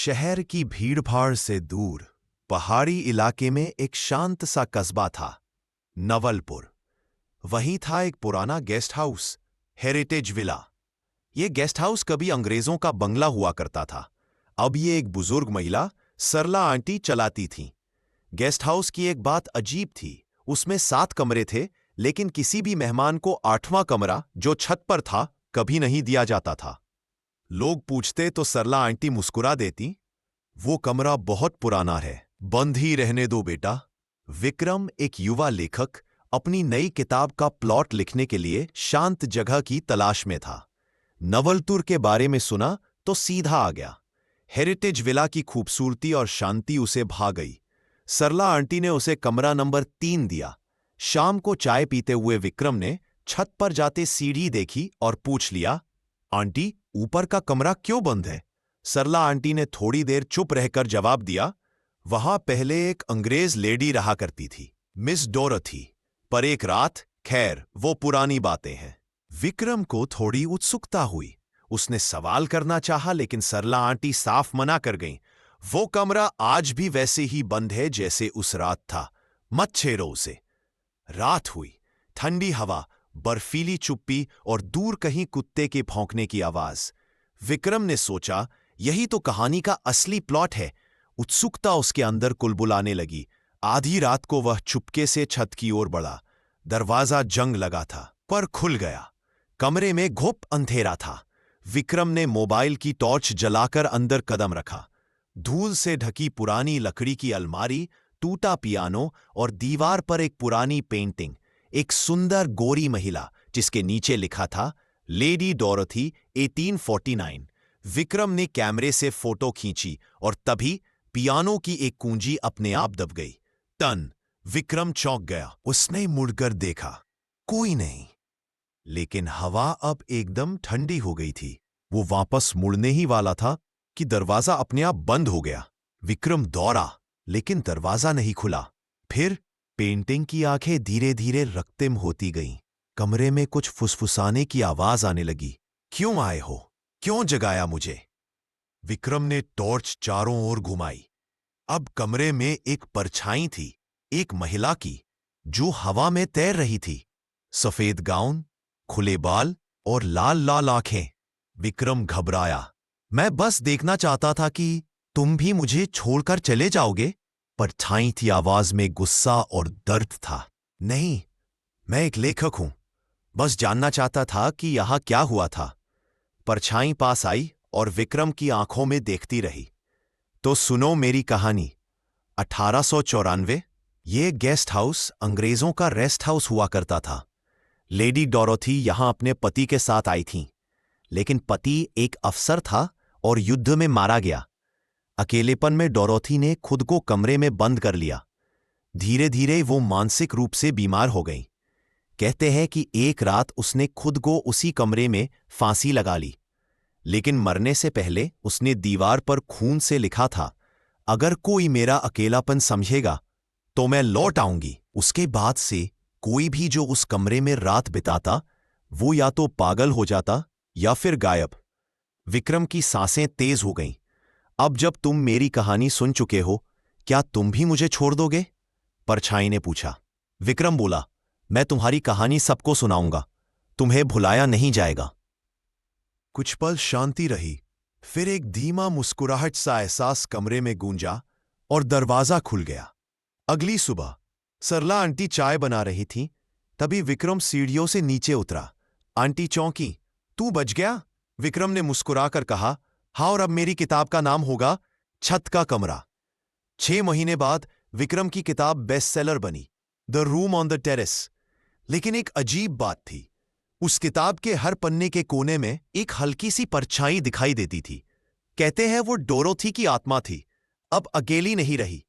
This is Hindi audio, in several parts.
शहर की भीड़भाड़ से दूर पहाड़ी इलाके में एक शांत सा कस्बा था, नवलपुर। वहीं था एक पुराना गेस्ट हाउस, हेरिटेज विला। ये गेस्ट हाउस कभी अंग्रेजों का बंगला हुआ करता था। अब ये एक बुजुर्ग महिला, सरला आंटी, चलाती थीं। गेस्ट हाउस की एक बात अजीब थी। उसमें 7 कमरे थे, लेकिन किसी भी मेहमान को 8वां कमरा, जो छत पर था, कभी नहीं दिया जाता था। लोग पूछते तो सरला आंटी मुस्कुरा देती, वो कमरा बहुत पुराना है, बंद ही रहने दो बेटा। विक्रम, एक युवा लेखक, अपनी नई किताब का प्लॉट लिखने के लिए शांत जगह की तलाश में था। नवलपुर के बारे में सुना तो सीधा आ गया। हेरिटेज विला की खूबसूरती और शांति उसे भा गई। सरला आंटी ने उसे कमरा नंबर 3 दिया। शाम को चाय पीते हुए विक्रम ने छत पर जाते सीढ़ी देखी और पूछ लिया, आंटी, ऊपर का कमरा क्यों बंद है? सरला आंटी ने थोड़ी देर चुप रहकर जवाब दिया, वहां पहले एक अंग्रेज लेडी रहा करती थी, मिस डोरथी। पर एक रात, खैर वो पुरानी बातें हैं। विक्रम को थोड़ी उत्सुकता हुई। उसने सवाल करना चाहा, लेकिन सरला आंटी साफ मना कर गईं। वो कमरा आज भी वैसे ही बंद है जैसे उस रात था। मत छेड़ो उसे। रात हुई, ठंडी हवा, बर्फीली चुप्पी और दूर कहीं कुत्ते के भौंकने की आवाज। विक्रम ने सोचा, यही तो कहानी का असली प्लॉट है। उत्सुकता उसके अंदर कुलबुलाने लगी। आधी रात को वह चुपके से छत की ओर बढ़ा। दरवाजा जंग लगा था, पर खुल गया। कमरे में घुप अंधेरा था। विक्रम ने मोबाइल की टॉर्च जलाकर अंदर कदम रखा। धूल से ढकी पुरानी लकड़ी की अलमारी, टूटा पियानो और दीवार पर एक पुरानी पेंटिंग, एक सुंदर गोरी महिला जिसके नीचे लिखा था, लेडी डोरथी 1849। विक्रम ने कैमरे से फोटो खींची और तभी पियानो की एक कुंजी अपने आप दब गई। टन! विक्रम चौंक गया। उसने मुड़कर देखा, कोई नहीं। लेकिन हवा अब एकदम ठंडी हो गई थी। वो वापस मुड़ने ही वाला था कि दरवाजा अपने आप बंद हो गया। विक्रम दौड़ा, लेकिन दरवाजा नहीं खुला। फिर पेंटिंग की आंखें धीरे धीरे रक्तिम होती गईं। कमरे में कुछ फुसफुसाने की आवाज आने लगी। क्यों आए हो? क्यों जगाया मुझे? विक्रम ने टॉर्च चारों ओर घुमाई। अब कमरे में एक परछाई थी, एक महिला की, जो हवा में तैर रही थी। सफेद गाउन, खुले बाल और लाल लाल आंखें। विक्रम घबराया। मैं बस देखना चाहता था कि तुम भी मुझे छोड़कर चले जाओगे। परछाई थी आवाज में गुस्सा और दर्द था। नहीं, मैं एक लेखक हूं, बस जानना चाहता था कि यहां क्या हुआ था। परछाई पास आई और विक्रम की आंखों में देखती रही। तो सुनो मेरी कहानी। 1894 ये गेस्ट हाउस अंग्रेजों का रेस्ट हाउस हुआ करता था। लेडी डोरथी यहां अपने पति के साथ आई थीं, लेकिन पति एक अफसर था और युद्ध में मारा गया। अकेलेपन में डोरथी ने खुद को कमरे में बंद कर लिया। धीरे धीरे वो मानसिक रूप से बीमार हो गई। कहते हैं कि एक रात उसने खुद को उसी कमरे में फांसी लगा ली। लेकिन मरने से पहले उसने दीवार पर खून से लिखा था, अगर कोई मेरा अकेलापन समझेगा तो मैं लौट आऊंगी। उसके बाद से कोई भी जो उस कमरे में रात बिताता, वो या तो पागल हो जाता या फिर गायब। विक्रम की सांसें तेज हो गईं। अब जब तुम मेरी कहानी सुन चुके हो, क्या तुम भी मुझे छोड़ दोगे? परछाई ने पूछा। विक्रम बोला, मैं तुम्हारी कहानी सबको सुनाऊंगा, तुम्हें भुलाया नहीं जाएगा। कुछ पल शांति रही। फिर एक धीमा मुस्कुराहट सा एहसास कमरे में गूंजा और दरवाजा खुल गया। अगली सुबह सरला आंटी चाय बना रही थीं, तभी विक्रम सीढ़ियों से नीचे उतरा। आंटी चौंकी। तू बच गया? विक्रम ने मुस्कुराकर कहा, हाँ, और अब मेरी किताब का नाम होगा छत का कमरा। 6 महीने बाद विक्रम की किताब बेस्ट सेलर बनी, the room on the terrace. लेकिन एक अजीब बात थी, उस किताब के हर पन्ने के कोने में एक हल्की सी परछाई दिखाई देती थी। कहते हैं वो डोरोथी की आत्मा थी, अब अकेली नहीं रही।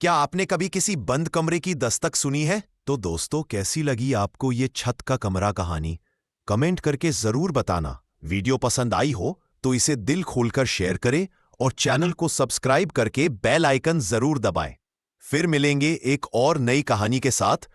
क्या आपने कभी किसी बंद कमरे की दस्तक सुनी है? तो दोस्तों, कैसी लगी आपको ये छत का कमरा कहानी? कमेंट करके जरूर बताना। वीडियो पसंद आई हो तो इसे दिल खोलकर शेयर करें और चैनल को सब्सक्राइब करके बेल आइकन जरूर दबाएं। फिर मिलेंगे एक और नई कहानी के साथ।